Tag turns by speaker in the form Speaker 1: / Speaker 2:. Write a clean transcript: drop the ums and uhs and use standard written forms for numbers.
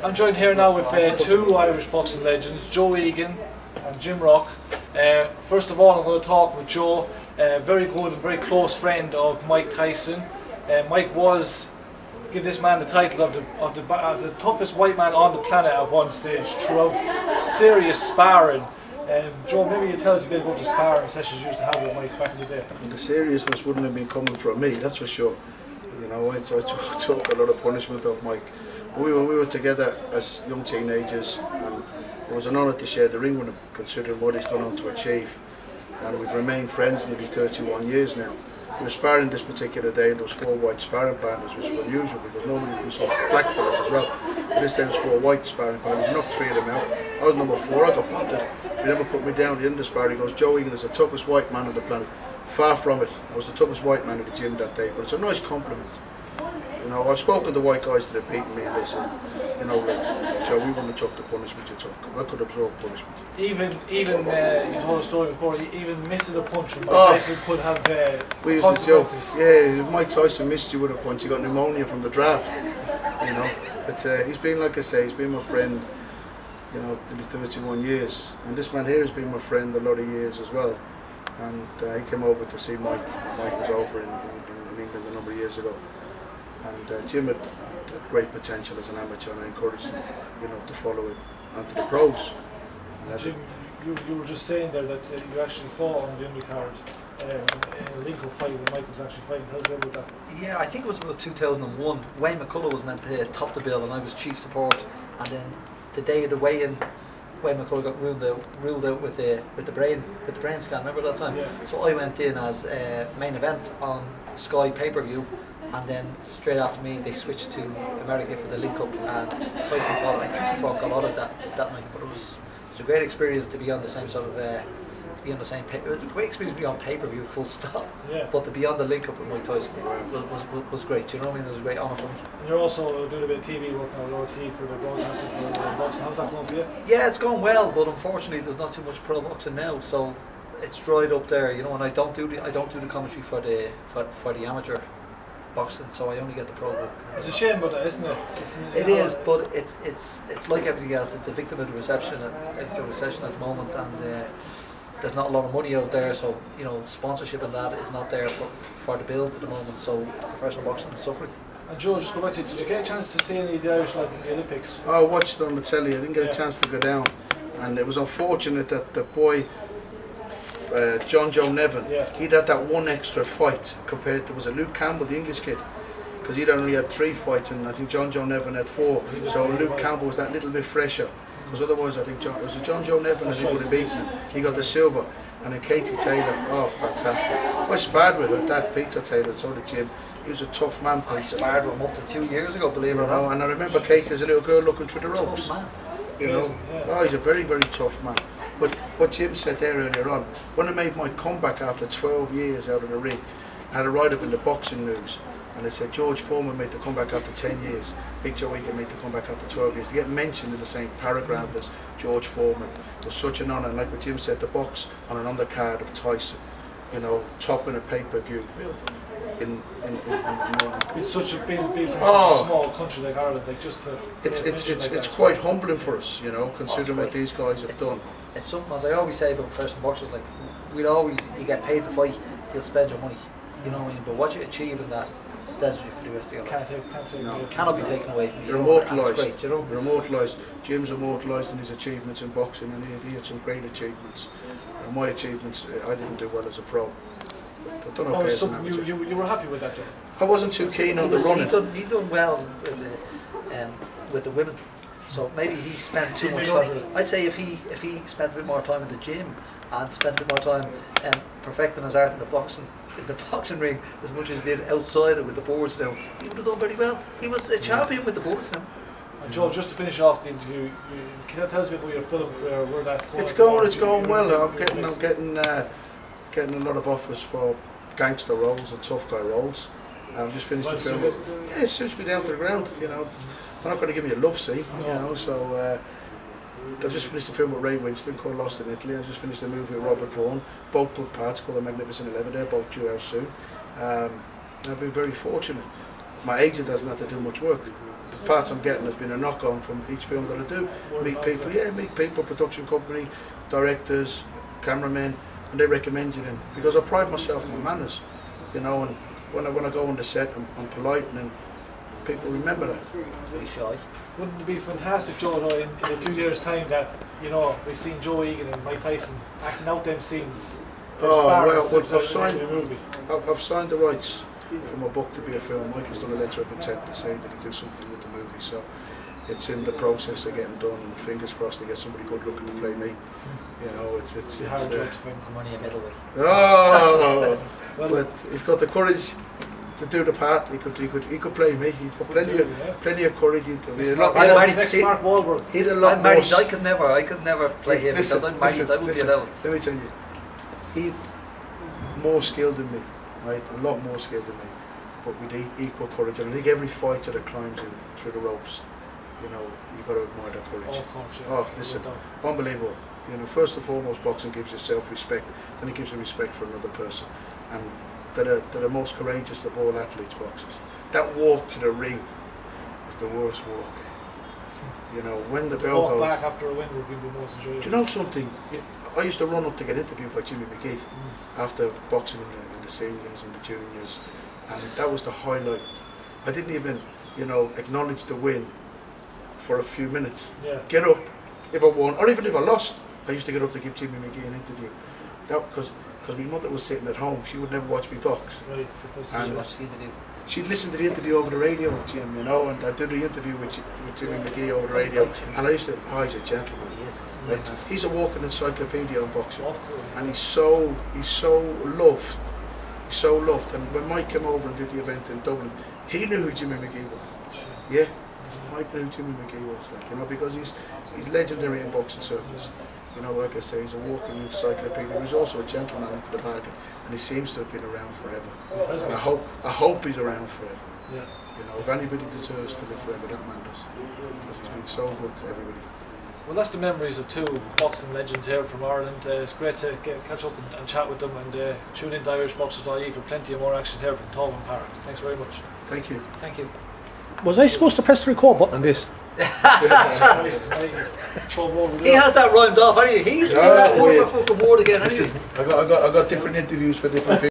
Speaker 1: I'm joined here now with two Irish boxing legends, Joe Egan and Jim Rock. First of all, I'm going to talk with Joe, a very good and very close friend of Mike Tyson. Mike was, give this man the title of the toughest white man on the planet at one stage throughout serious sparring. Joe, maybe you tell us a bit about the sparring sessions you used to have with Mike back in the day.
Speaker 2: The seriousness wouldn't have been coming from me, that's for sure. You know, I took a lot of punishment off Mike. But we were together as young teenagers, and it was an honour to share the ring with him, considering what he's gone on to achieve. And we've remained friends nearly 31 years now. We were sparring this particular day, and there was 4 white sparring partners, which was unusual because normally we saw black fellas as well. But this day was 4 white sparring partners. He knocked 3 of them out. I was number 4. I got battered. He never put me down. At the end of the sparring, he goes, "Joe Egan is the toughest white man on the planet." Far from it. I was the toughest white man at the gym that day, but it's a nice compliment. You know, I've spoken to white guys that have beaten me, and they said, you know, Joe, we wouldn't have took the punishment you took. I could absorb punishment.
Speaker 1: Even you told a story before, even missing a punch from Mike Tyson could have consequences.
Speaker 2: Yeah, if Mike Tyson missed you with a punch, you got pneumonia from the draft. You know, but he's been, like I say, he's been my friend, you know, nearly 31 years. And this man here has been my friend a lot of years as well. And he came over to see Mike. Mike was over in England a number of years ago. And Jim had great potential as an amateur, and I encouraged him, you know, to follow it onto the pros.
Speaker 1: Jim, you were just saying there that you actually fought on the undercard in a link-up fight when Mike was actually fighting. Tell us a bit about that.
Speaker 3: Yeah, I think it was about 2001. Wayne McCullough was meant to top the bill, and I was chief support. And then the day of the weigh-in, Wayne McCullough got ruled out with the brain scan. Remember that time?
Speaker 1: Yeah.
Speaker 3: So I went in as main event on Sky pay-per-view. And then straight after me, they switched to America for the link-up, and Tyson fought. I think he fought Galata that night, but it was a great experience to be on the same sort of it was a great experience to be on pay-per-view, full stop.
Speaker 1: Yeah.
Speaker 3: But to be on the link-up with Mike Tyson was great. You know what I mean? It was a great honour for me.
Speaker 1: And you're also doing a bit of TV work now, RT for the broadcasting for boxing. How's that going for you?
Speaker 3: Yeah, it's going well, but unfortunately, there's not too much pro boxing now, so it's dried up there. You know, and I don't do the commentary for the amateur boxing, so I only get the pro book.
Speaker 1: It's a shame about that, isn't it?
Speaker 3: It is, but it's like everything else. It's a victim of the recession at the moment, and there's not a lot of money out there. So you know, sponsorship and that is not there for the builds at the moment. So professional boxing is suffering.
Speaker 1: And Joe, just go back to, did you get a chance to see any of the Irish lads in the Olympics?
Speaker 2: I watched it on the telly. I didn't get a chance to go down, and it was unfortunate that the boy John Joe Nevin, he'd had that one extra fight compared to, was it Luke Campbell, the English kid? Because he'd only had 3 fights, and I think John Joe Nevin had 4. So Luke Campbell was that little bit fresher. Because otherwise, I think John Joe Nevin I think would have beaten him. He got the silver, and then Katie Taylor. Oh, fantastic! I sparred with her dad, Peter Taylor, so did Jim. He was a tough man.
Speaker 3: I sparred with him up to 2 years ago, believe it or not.
Speaker 2: And I remember Katie as a little girl looking through the ropes.
Speaker 3: Tough man.
Speaker 2: You know, oh, he's a very, very tough man. But what Jim said there earlier on, when I made my comeback after 12 years out of the ring, I had a write-up in the Boxing News, and they said George Foreman made the comeback after 10 years, Big Joe Egan made the comeback after 12 years. To get mentioned in the same paragraph as George Foreman was such an honour, and like what Jim said, the box on an undercard of Tyson, you know, topping a pay-per-view bill.
Speaker 1: It's such a big from such a small country like Ireland, like just to
Speaker 2: it's quite humbling for us, you know, considering what these guys have done.
Speaker 3: It's something, as I always say about professional boxers, like you get paid to fight, you'll spend your money, you know what I mean, but what you achieve in that stays with you for the rest of your life. Cannot be taken away from you.
Speaker 2: You're immortalised.
Speaker 3: Great, you know?
Speaker 2: You're immortalised. Jim's immortalised in his achievements in boxing, and he had some great achievements. And my achievements, I didn't do well as a pro. I've done okay as an amateur.
Speaker 1: You were happy with that, Joe?
Speaker 2: I wasn't too keen on the running.
Speaker 3: He done well with the women. So maybe he spent too much time. I'd say if he spent a bit more time in the gym and spent a bit more time perfecting his art in the boxing ring as much as he did outside it with the boards now, he would have done very well. He was a champion with the boards now.
Speaker 1: And Joe, just to finish off the interview, can you tell us a bit about your film career, where that's going?
Speaker 2: It's going well. I'm getting a lot of offers for gangster roles and tough guy roles. I've just finished the film. Yeah, it suits me down to the ground, you know. They're not going to give me a love scene, you know, so I've just finished a film with Ray Winston called Lost in Italy. I've just finished a movie with Robert Vaughan, both good parts, called The Magnificent 11. They're both due out soon. I've been very fortunate. My agent doesn't have to do much work. parts I'm getting has been a knock-on from each film that I do. Meet people, production company, directors, cameramen, and they recommend you then, because I pride myself on my manners, you know, and when I go on the set, I'm polite, and then people remember that.
Speaker 3: It's very shy.
Speaker 1: Wouldn't it be fantastic, Joe, though, in a few years' time that, you know, we've seen Joe Egan and Mike Tyson acting out them scenes?
Speaker 2: Oh, well,
Speaker 1: I've
Speaker 2: signed the rights for my book to be a film. Mike has done a letter of intent to say that he'd do something with the movie, so it's in the process of getting done, and fingers crossed to get somebody good looking to play me. You know, it's
Speaker 3: money a middleweight.
Speaker 2: Oh, but he's got the courage to do the part. He could play me. He's got plenty of courage.
Speaker 1: I'm married.
Speaker 3: I could never play him because I'm married. I wouldn't be allowed.
Speaker 2: Let me tell you, he's more skilled than me, right? A lot more skilled than me, but with equal courage. And I think every fighter that climbs in through the ropes, you know, you've got to admire that courage. Oh, listen, unbelievable. You know, first and foremost, boxing gives you self-respect, then it gives you respect for another person, and they're the most courageous of all athletes, boxers. That walk to the ring is the worst walk. You know, when the bell goes.
Speaker 1: Back after a win would be the most enjoyable.
Speaker 2: Do you know something? I used to run up to get interviewed by Jimmy McGee after boxing in the seniors and the juniors, and that was the highlight. I didn't even, you know, acknowledge the win for a few minutes.
Speaker 1: Yeah.
Speaker 2: Get up if I won, or even if I lost. I used to get up to give Jimmy McGee an interview. That because my mother was sitting at home, she would never watch me box.
Speaker 1: Right.
Speaker 2: And
Speaker 3: watch the interview.
Speaker 2: She'd listen to the interview over the radio with Jim, you know, and I did the interview with Jimmy McGee over the radio, and I used to, oh, he's a gentleman.
Speaker 3: Yes.
Speaker 2: Right? He's a walking encyclopedia on boxing, and he's so loved. He's so loved. And when Mike came over and did the event in Dublin, he knew who Jimmy McGee was. Yeah, Mike knew who Jimmy McGee was, like, you know, because he's legendary in boxing circles. You know, like I say, he's a walking encyclopedia. He's also a gentleman into the bargain, and he seems to have been around forever. And I hope he's around forever.
Speaker 1: Yeah.
Speaker 2: You know, if anybody deserves to live forever, that man does, because he's been so good to everybody.
Speaker 1: Well, that's the memories of two boxing legends here from Ireland. It's great to catch up and chat with them, and tune in to irishboxers.ie for plenty of more action here from Tolman Park. Thanks very much.
Speaker 2: Thank you.
Speaker 3: Thank you.
Speaker 4: Was I supposed to press the record button on this?
Speaker 3: He has that rhymed off anyway. He used to do that word for fucking word again anyway.
Speaker 2: I got different interviews for different people.